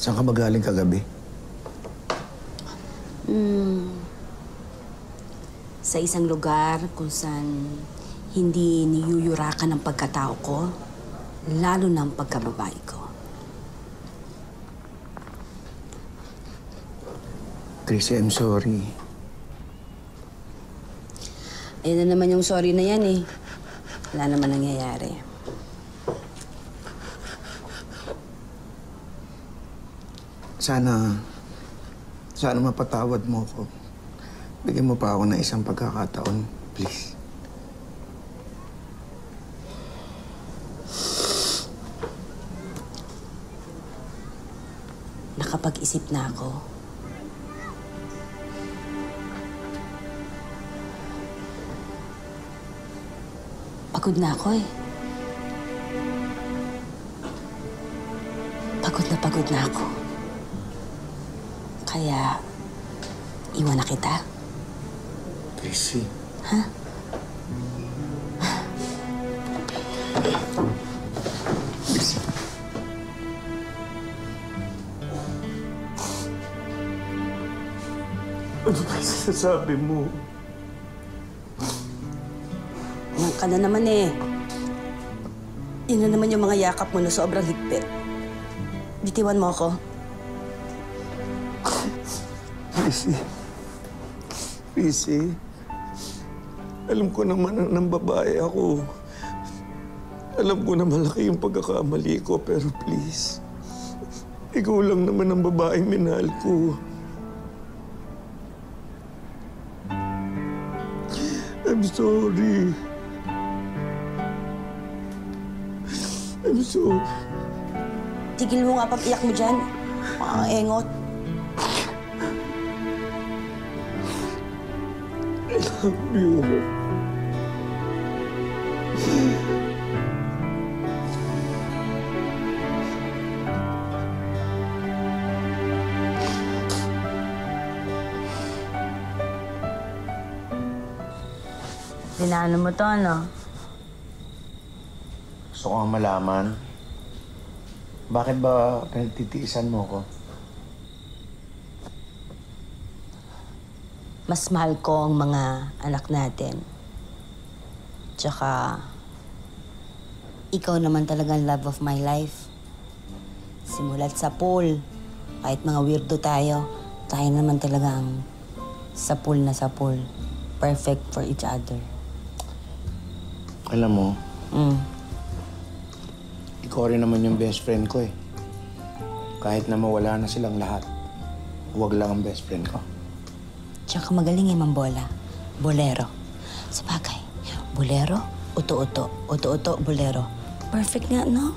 Saan ka ba galing kagabi? Sa isang lugar kung saan hindi niyuyurakan ang pagkatao ko, lalo na ang pagkababae ko. Chrissy, I'm sorry. Ayun na naman yung sorry na yan eh. Wala naman nangyayari. Sana mapatawad mo ko. Bigyan mo pa ako ng isang pagkakataon, please. Nakapag-isip na ako. Pagod na ako eh. Pagod na ako. Kaya, iwan na kita. Chrissy. Ha? Chrissy. Ano ba sinasabi mo? Yan ka na naman eh. Yun na naman yung mga yakap mo na sobrang higpit. Bitiwan mo ako. Chrissy, alam ko naman ng babae ako. Alam ko na malaki yung pagkakamali ko, pero please, ikaw lang naman ang babaeng minahal ko. I'm sorry. I'm sorry. Tigil mo nga pag-iyak mo dyan. Mga engot. I love you. Pinaano mo to, ano? Gusto ko nga malaman, bakit ba pinagtitiisan mo ko? Mas mahal ko ang mga anak natin. Tsaka, ikaw naman talagang love of my life. Simulat sa pool, kahit mga weirdo tayo naman talaga ang sa pool na sa pool. Perfect for each other. Alam mo, ikaw rin naman yung best friend ko eh. Kahit na mawala na silang lahat, huwag lang ang best friend ko. Tsaka magaling mambola. Bolero. Sabagay, bolero, uto-uto. Uto-uto, bolero. Perfect nga, no?